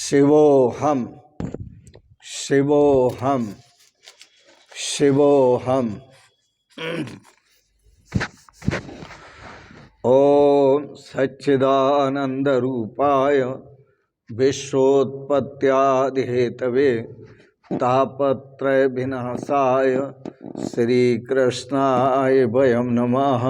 शिवोऽहम् शिवोऽहम् शिवोऽहम्। ओम सच्चिदानंदरूपाय विश्वोत्पत्त्यादिहेतवे तापत्रय विनाशाय श्रीकृष्णाय वयं नमः।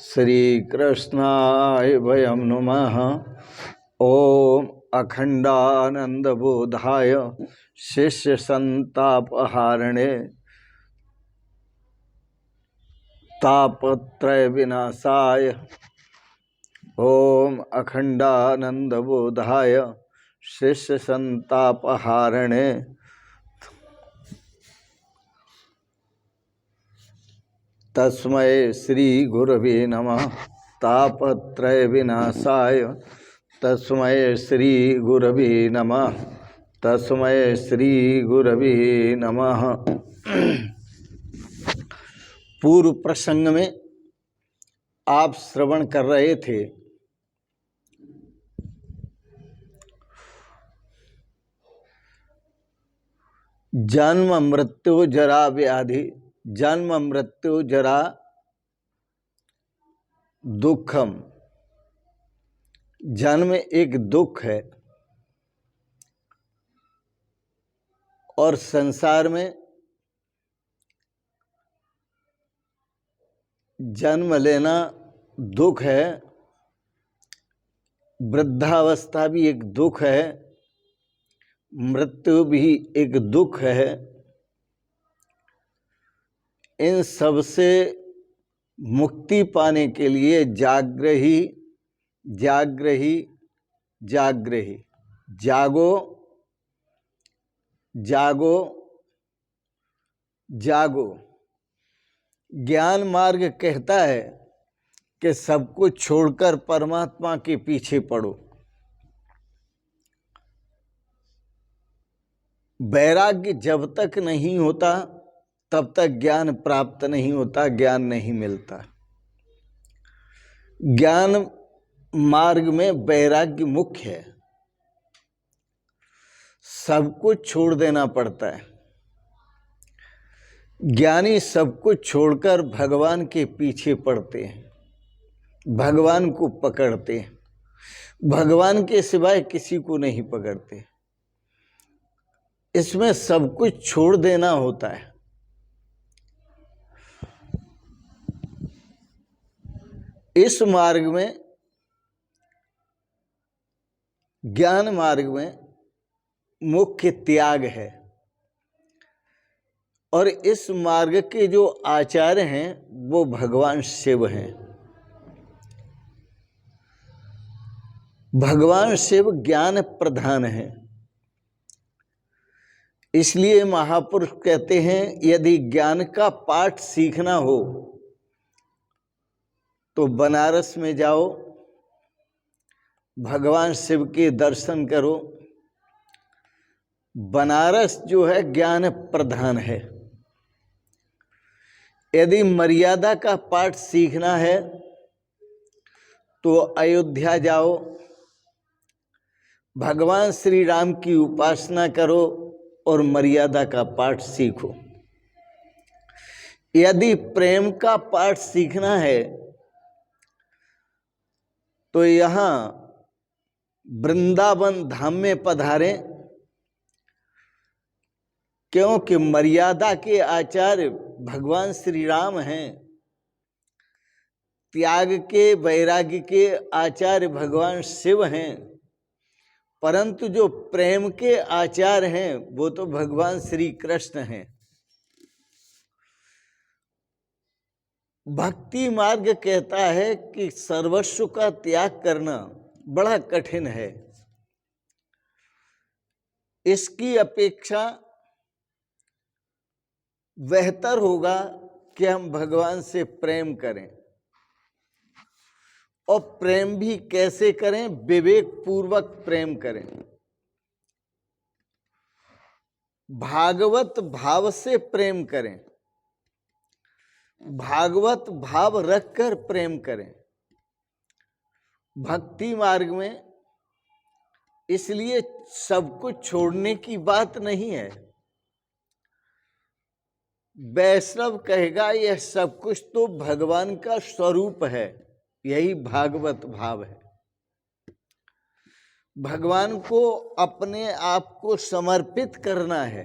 श्रीकृष्णाय वयं नमः। ओम अखंडानंदबोधाय शिष्य संतापहारिणे तापत्रय विनाशाय ओम अखंडानंदबोधाय शिष्य संतापहारिणे तस्मै श्री गुरवे नमः। तापत्रय विनाशाय तस्मै श्री गुरवे नमः। तस्मै श्री गुरवे नमः। पूर्व प्रसंग में आप श्रवण कर रहे थे जन्म मृत्यु जरा व्याधि। जन्म मृत्यु जरा दुखम। जन्म एक दुख है और संसार में जन्म लेना दुख है, वृद्धावस्था भी एक दुख है, मृत्यु भी एक दुख है। इन सब से मुक्ति पाने के लिए जागृहि जागृहि जागृहि जागो जागो जागो। ज्ञान मार्ग कहता है कि सब कुछ छोड़कर परमात्मा के पीछे पड़ो। वैराग्य जब तक नहीं होता तब तक ज्ञान प्राप्त नहीं होता, ज्ञान नहीं मिलता। ज्ञान मार्ग में वैराग्य मुख्य है। सब कुछ छोड़ देना पड़ता है। ज्ञानी सब कुछ छोड़कर भगवान के पीछे पड़ते हैं, भगवान को पकड़ते हैं, भगवान के सिवाय किसी को नहीं पकड़ते। इसमें सब कुछ छोड़ देना होता है। इस मार्ग में, ज्ञान मार्ग में मुख्य त्याग है। और इस मार्ग के जो आचार्य हैं वो भगवान शिव हैं। भगवान शिव ज्ञान प्रधान हैं। इसलिए महापुरुष कहते हैं यदि ज्ञान का पाठ सीखना हो तो बनारस में जाओ, भगवान शिव के दर्शन करो। बनारस जो है ज्ञान प्रधान है। यदि मर्यादा का पाठ सीखना है तो अयोध्या जाओ, भगवान श्री राम की उपासना करो और मर्यादा का पाठ सीखो। यदि प्रेम का पाठ सीखना है तो यहाँ वृंदावन धाम में पधारें, क्योंकि मर्यादा के आचार्य भगवान श्री राम हैं। त्याग के, वैराग्य के आचार्य भगवान शिव हैं। परंतु जो प्रेम के आचार्य हैं वो तो भगवान श्री कृष्ण हैं। भक्ति मार्ग कहता है कि सर्वस्व का त्याग करना बड़ा कठिन है। इसकी अपेक्षा बेहतर होगा कि हम भगवान से प्रेम करें। और प्रेम भी कैसे करें? विवेक पूर्वक प्रेम करें। भागवत भाव से प्रेम करें। भागवत भाव रखकर प्रेम करें। भक्ति मार्ग में इसलिए सब कुछ छोड़ने की बात नहीं है। वैष्णव कहेगा यह सब कुछ तो भगवान का स्वरूप है, यही भागवत भाव है। भगवान को अपने आप को समर्पित करना है,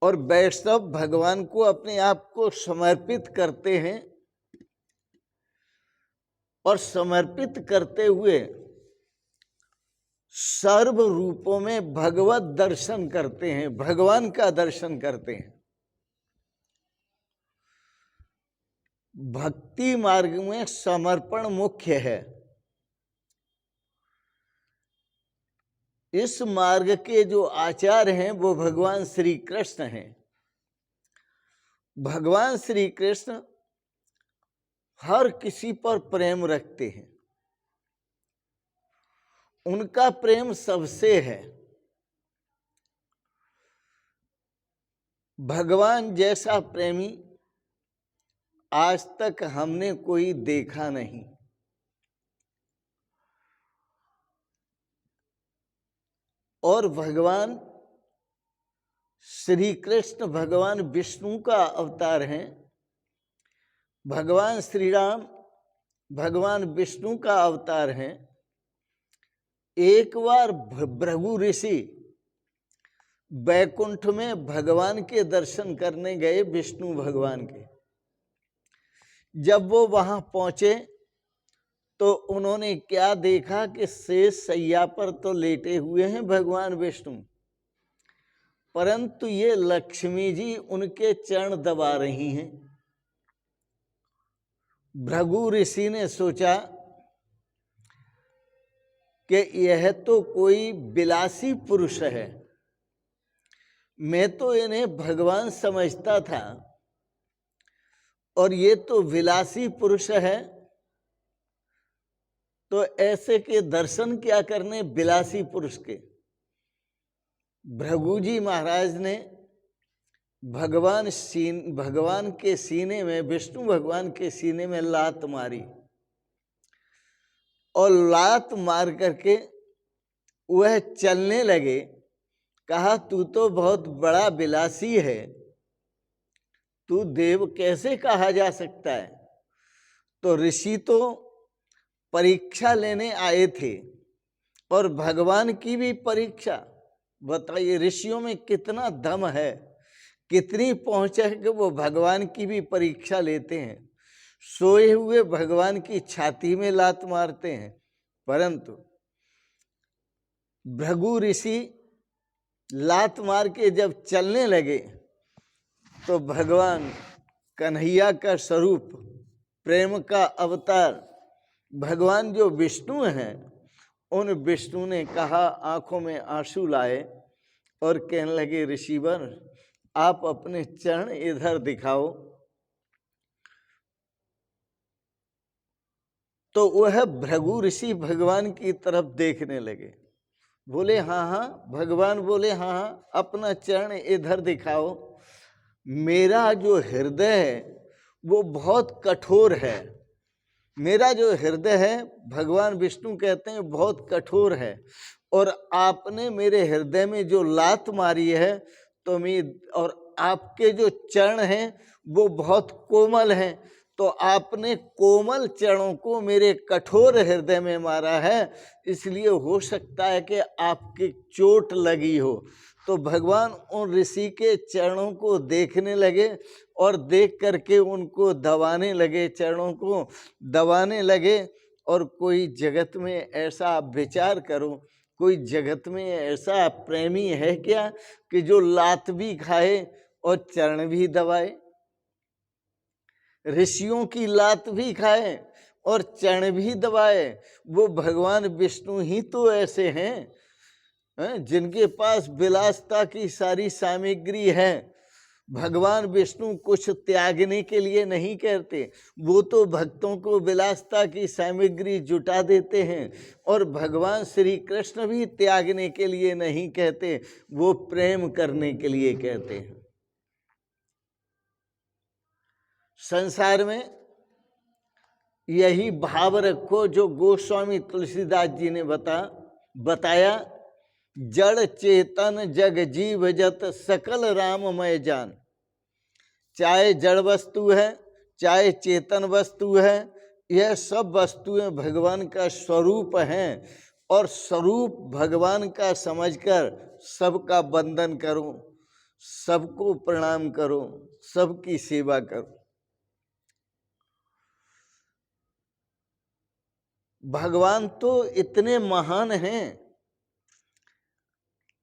और वैष्णव भगवान को अपने आप को समर्पित करते हैं, और समर्पित करते हुए सर्व रूपों में भगवत दर्शन करते हैं, भगवान का दर्शन करते हैं। भक्ति मार्ग में समर्पण मुख्य है। इस मार्ग के जो आचार्य हैं वो भगवान श्री कृष्ण हैं। भगवान श्री कृष्ण हर किसी पर प्रेम रखते हैं, उनका प्रेम सबसे है। भगवान जैसा प्रेमी आज तक हमने कोई देखा नहीं। और भगवान श्री कृष्ण भगवान विष्णु का अवतार हैं। भगवान श्री राम भगवान विष्णु का अवतार हैं। एक बार भृगु ऋषि बैकुंठ में भगवान के दर्शन करने गए, विष्णु भगवान के। जब वो वहां पहुंचे तो उन्होंने क्या देखा कि शेष शैया पर तो लेटे हुए हैं भगवान विष्णु, परंतु ये लक्ष्मी जी उनके चरण दबा रही हैं। भृगु ऋषि ने सोचा कि यह तो कोई विलासी पुरुष है, मैं तो इन्हें भगवान समझता था और ये तो विलासी पुरुष है, तो ऐसे के दर्शन क्या करने विलासी पुरुष के। भृगु जी महाराज ने भगवान के सीने में, विष्णु भगवान के सीने में लात मारी, और लात मार करके वह चलने लगे। कहा तू तो बहुत बड़ा विलासी है, तू देव कैसे कहा जा सकता है। तो ऋषि तो परीक्षा लेने आए थे, और भगवान की भी परीक्षा। बताइए ऋषियों में कितना दम है, कितनी पहुंच है कि वो भगवान की भी परीक्षा लेते हैं। सोए हुए भगवान की छाती में लात मारते हैं। परंतु भृगु ऋषि लात मार के जब चलने लगे तो भगवान कन्हैया का स्वरूप, प्रेम का अवतार भगवान जो विष्णु हैं, उन विष्णु ने कहा, आंखों में आंसू लाए और कहने लगे ऋषिवर आप अपने चरण इधर दिखाओ। तो वह भृगु ऋषि भगवान की तरफ देखने लगे। बोले हाँ हाँ, भगवान बोले हाँ हाँ, अपना चरण इधर दिखाओ। मेरा जो हृदय है वो बहुत कठोर है, मेरा जो हृदय है, भगवान विष्णु कहते हैं, बहुत कठोर है, और आपने मेरे हृदय में जो लात मारी है तो मैं, और आपके जो चरण हैं वो बहुत कोमल हैं, तो आपने कोमल चरणों को मेरे कठोर हृदय में मारा है, इसलिए हो सकता है कि आपकी चोट लगी हो। तो भगवान उन ऋषि के चरणों को देखने लगे और देख करके उनको दबाने लगे, चरणों को दबाने लगे। और कोई जगत में ऐसा आप विचार करो, कोई जगत में ऐसा प्रेमी है क्या कि जो लात भी खाए और चरण भी दबाए। ऋषियों की लात भी खाए और चरण भी दबाए, वो भगवान विष्णु ही तो ऐसे हैं जिनके पास विलासता की सारी सामग्री है। भगवान विष्णु कुछ त्यागने के लिए नहीं कहते, वो तो भक्तों को विलासता की सामग्री जुटा देते हैं। और भगवान श्री कृष्ण भी त्यागने के लिए नहीं कहते, वो प्रेम करने के लिए कहते हैं। संसार में यही भाव रखो जो गोस्वामी तुलसीदास जी ने बताया। जड़ चेतन जग जीव जत सकल राममय जान। चाहे जड़ वस्तु है, चाहे चेतन वस्तु है, यह सब वस्तुएं भगवान का स्वरूप हैं। और स्वरूप भगवान का समझकर सबका वंदन करो, सबको प्रणाम करो, सबकी सेवा करो। भगवान तो इतने महान हैं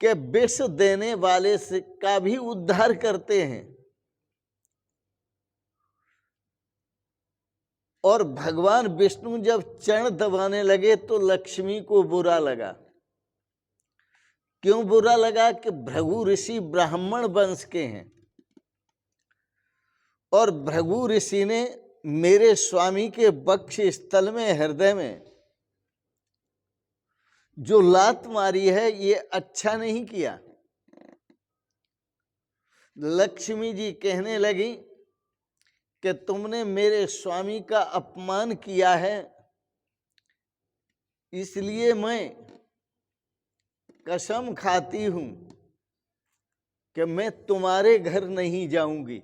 कि विष देने वाले से का भी उद्धार करते हैं। और भगवान विष्णु जब चरण दबाने लगे तो लक्ष्मी को बुरा लगा। क्यों बुरा लगा? कि भृगु ऋषि ब्राह्मण वंश के हैं और भृगु ऋषि ने मेरे स्वामी के वक्ष स्थल में, हृदय में जो लात मारी है, ये अच्छा नहीं किया। लक्ष्मी जी कहने लगी कि तुमने मेरे स्वामी का अपमान किया है, इसलिए मैं कसम खाती हूं कि मैं तुम्हारे घर नहीं जाऊंगी।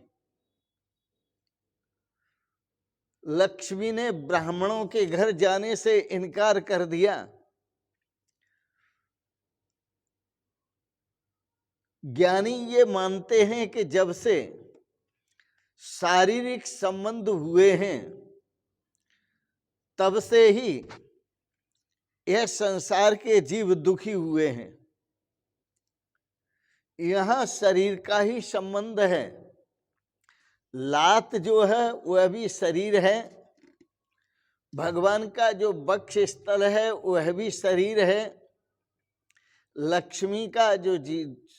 लक्ष्मी ने ब्राह्मणों के घर जाने से इनकार कर दिया। ज्ञानी ये मानते हैं कि जब से शारीरिक संबंध हुए हैं तब से ही यह संसार के जीव दुखी हुए हैं। यहां शरीर का ही संबंध है। लात जो है वह भी शरीर है, भगवान का जो वक्ष स्थल है वह भी शरीर है, लक्ष्मी का जो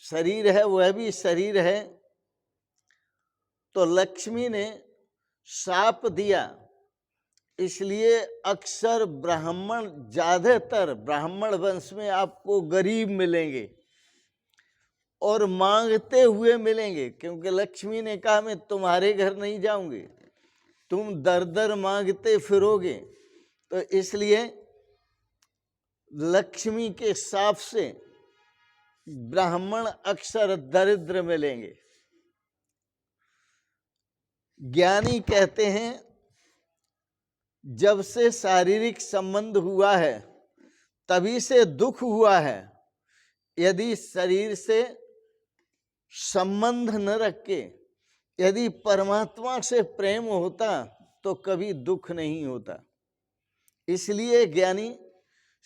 शरीर है वह भी शरीर है। तो लक्ष्मी ने शाप दिया, इसलिए अक्सर ब्राह्मण, ज्यादातर ब्राह्मण वंश में आपको गरीब मिलेंगे और मांगते हुए मिलेंगे, क्योंकि लक्ष्मी ने कहा मैं तुम्हारे घर नहीं जाऊंगी, तुम दर दर मांगते फिरोगे। तो इसलिए लक्ष्मी के शाप से ब्राह्मण अक्सर दरिद्र मिलेंगे। ज्ञानी कहते हैं जब से शारीरिक संबंध हुआ है तभी से दुख हुआ है। यदि शरीर से संबंध न रखे, यदि परमात्मा से प्रेम होता तो कभी दुख नहीं होता। इसलिए ज्ञानी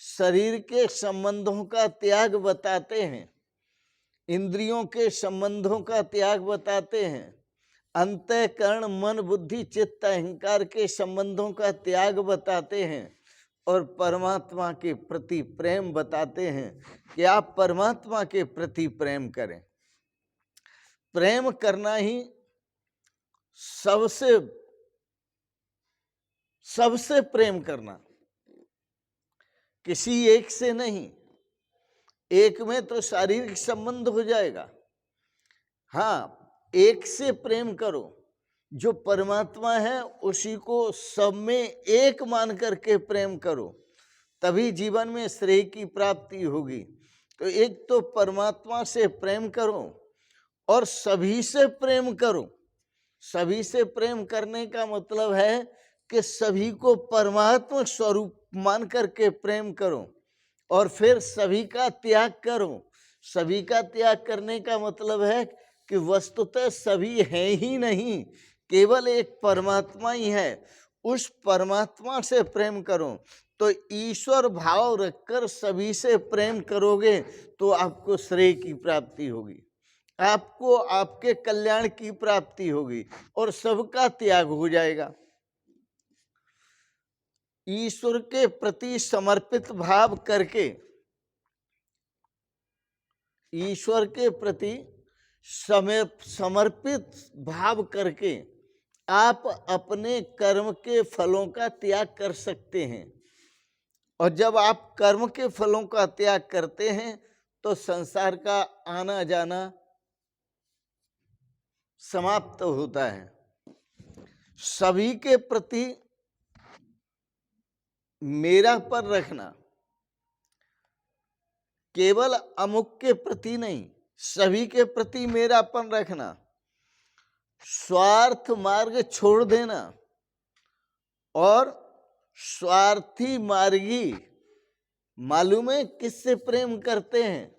शरीर के संबंधों का त्याग बताते हैं, इंद्रियों के संबंधों का त्याग बताते हैं, अंतःकरण मन बुद्धि चित्त अहंकार के संबंधों का त्याग बताते हैं और परमात्मा के प्रति प्रेम बताते हैं कि आप परमात्मा के प्रति प्रेम करें। प्रेम करना ही सबसे प्रेम करना, किसी एक से नहीं। एक में तो शारीरिक संबंध हो जाएगा, हाँ, एक से प्रेम करो, जो परमात्मा है उसी को सब में एक मान करके प्रेम करो, तभी जीवन में श्रेय की प्राप्ति होगी। तो एक तो परमात्मा से प्रेम करो और सभी से प्रेम करो। सभी से प्रेम करने का मतलब है कि सभी को परमात्मा स्वरूप मान करके प्रेम करो और फिर सभी का त्याग करो। सभी का त्याग करने का मतलब है कि वस्तुतः सभी हैं ही नहीं, केवल एक परमात्मा ही है। उस परमात्मा से प्रेम करो। तो ईश्वर भाव रखकर सभी से प्रेम करोगे तो आपको श्रेय की प्राप्ति होगी, आपको आपके कल्याण की प्राप्ति होगी और सबका त्याग हो जाएगा। ईश्वर के प्रति समर्पित भाव करके, ईश्वर के प्रति समर्पित भाव करके आप अपने कर्म के फलों का त्याग कर सकते हैं। और जब आप कर्म के फलों का त्याग करते हैं तो संसार का आना जाना समाप्त होता है। सभी के प्रति मेरा पर रखना, केवल अमुक के प्रति नहीं, सभी के प्रति मेरापन रखना, स्वार्थ मार्ग छोड़ देना। और स्वार्थी मार्गी मालूम है किससे प्रेम करते हैं?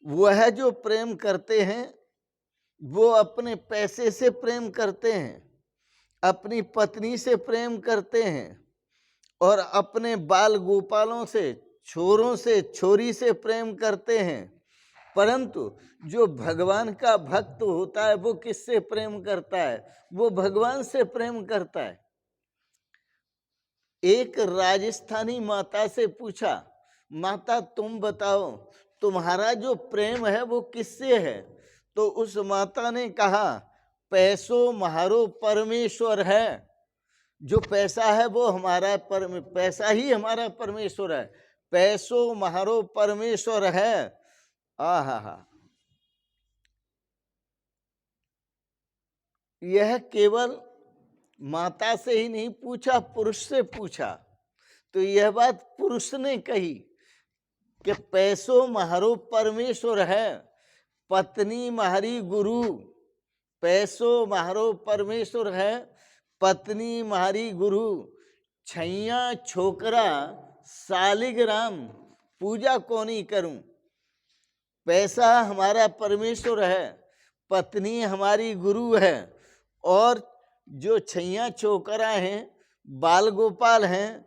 वह जो प्रेम करते हैं वो अपने पैसे से प्रेम करते हैं, अपनी पत्नी से प्रेम करते हैं, और अपने बाल गोपालों से, छोरों से, छोरी से प्रेम करते हैं। परंतु जो भगवान का भक्त होता है वो किससे प्रेम करता है? वो भगवान से प्रेम करता है। एक राजस्थानी माता से पूछा, माता तुम बताओ तुम्हारा जो प्रेम है वो किससे है? तो उस माता ने कहा, पैसो म्हारो परमेश्वर है। जो पैसा है वो हमारा पैसा ही हमारा परमेश्वर है। पैसो म्हारो परमेश्वर है। आहा, यह केवल माता से ही नहीं पूछा, पुरुष से पूछा। तो यह बात पुरुष ने कही कि पैसो म्हारो परमेश्वर है, पत्नी म्हारी गुरु। पैसो म्हारो परमेश्वर है, पत्नी म्हारी गुरु। छैया छोकरा सालिग्राम, पूजा कोनी करूं। पैसा हमारा परमेश्वर है, पत्नी हमारी गुरु है, और जो छैया छोकरा हैं, बाल गोपाल हैं,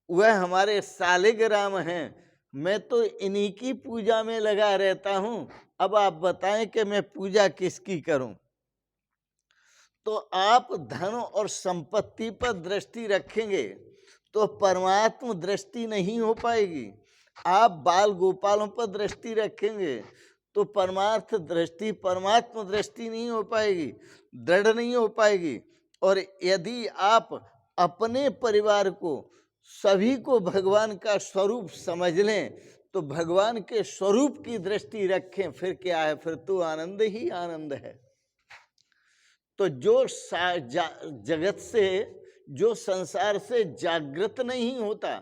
वह हमारे सालिग्राम हैं। मैं तो इन्हीं की पूजा में लगा रहता हूं। अब आप बताएं कि मैं पूजा किसकी करूं? तो आप धन और संपत्ति पर दृष्टि रखेंगे तो परमात्म दृष्टि नहीं हो पाएगी। आप बाल गोपालों पर दृष्टि रखेंगे तो परमार्थ दृष्टि, परमात्म दृष्टि नहीं हो पाएगी, दृढ़ नहीं हो पाएगी। और यदि आप अपने परिवार को, सभी को भगवान का स्वरूप समझ लें तो भगवान के स्वरूप की दृष्टि रखें, फिर क्या है? फिर तो आनंद ही आनंद है। तो जो जगत से, जो संसार से जागृत नहीं होता,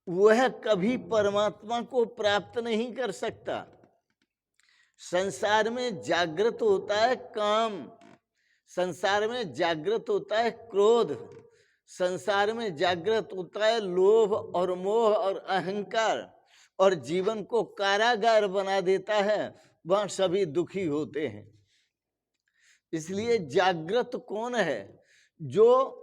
वह कभी परमात्मा को प्राप्त नहीं कर सकता। संसार में जागृत होता है काम, संसार में जागृत होता है क्रोध, संसार में जागृत होता है लोभ और मोह और अहंकार, और जीवन को कारागार बना देता है। वहां सभी दुखी होते हैं। इसलिए जागृत कौन है? जो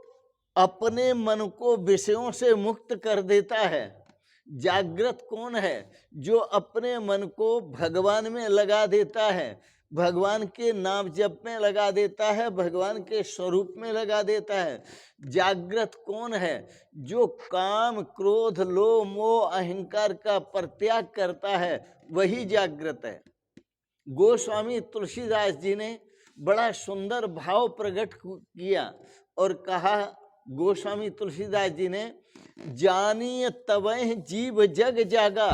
अपने मन को विषयों से मुक्त कर देता है। जागृत कौन है? जो अपने मन को भगवान में लगा देता है, भगवान के नाम जप में लगा देता है, भगवान के स्वरूप में लगा देता है। जागृत कौन है? जो काम, क्रोध, लोभ, मोह, अहंकार का परित्याग करता है, वही जागृत है। गोस्वामी तुलसीदास जी ने बड़ा सुंदर भाव प्रकट किया और कहा, गोस्वामी तुलसीदास जी ने, जानी तवै जीव जग जागा,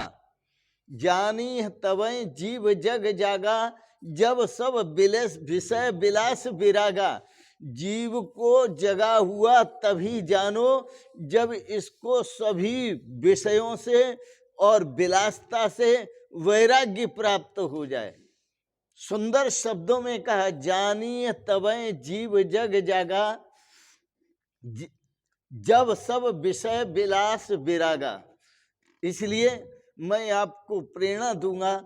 जानी तवै जीव जग जागा, जब सब विषय विलास विरागा। जीव को जगा हुआ तभी जानो, जब इसको सभी विषयों से और विलासता से वैराग्य प्राप्त हो जाए। सुंदर शब्दों में कहा, जानिए तबै जीव जग जागा, जब सब विषय विलास विरागा। इसलिए मैं आपको प्रेरणा दूंगा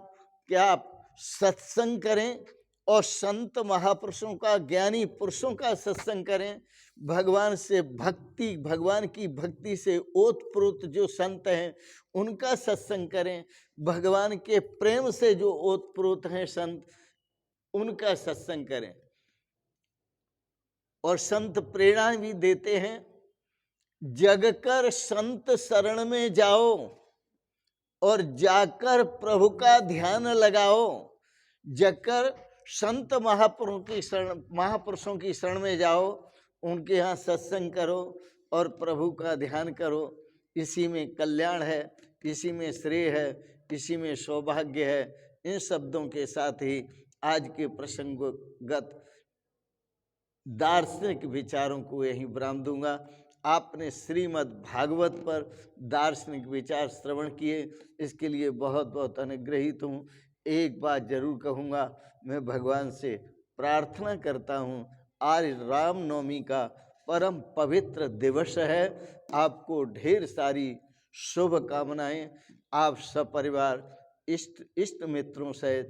कि आप सत्संग करें और संत महापुरुषों का, ज्ञानी पुरुषों का सत्संग करें। भगवान से भक्ति, भगवान की भक्ति से ओतप्रोत जो संत हैं उनका सत्संग करें। भगवान के प्रेम से जो ओतप्रोत हैं संत, उनका सत्संग करें। और संत प्रेरणा भी देते हैं, जगकर संत शरण में जाओ और जाकर प्रभु का ध्यान लगाओ। जगकर संत महापुरुषों की शरण में जाओ, उनके यहाँ सत्संग करो और प्रभु का ध्यान करो। इसी में कल्याण है, इसी में श्रेय है, इसी में सौभाग्य है। इन शब्दों के साथ ही आज के प्रसंगगत दार्शनिक विचारों को यहीं विराम दूंगा। आपने श्रीमद् भागवत पर दार्शनिक विचार श्रवण किए, इसके लिए बहुत बहुत अनुग्रहित हूँ। एक बात जरूर कहूँगा, मैं भगवान से प्रार्थना करता हूँ, आज रामनवमी का परम पवित्र दिवस है। आपको ढेर सारी शुभकामनाएं। आप सपरिवार इष्ट मित्रों सहित,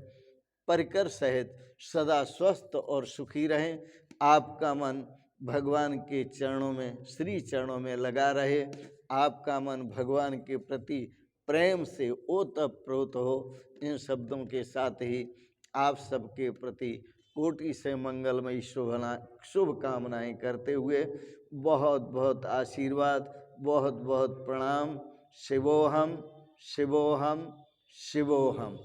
परिकर सहित सदा स्वस्थ और सुखी रहें। आपका मन भगवान के चरणों में, श्री चरणों में लगा रहे। आपका मन भगवान के प्रति प्रेम से ओतप्रोत हो। इन शब्दों के साथ ही आप सबके प्रति कोटि से मंगलमयी शुभकामनाएं करते हुए बहुत बहुत आशीर्वाद, बहुत बहुत प्रणाम। शिवोहम शिवोहम शिवोहम।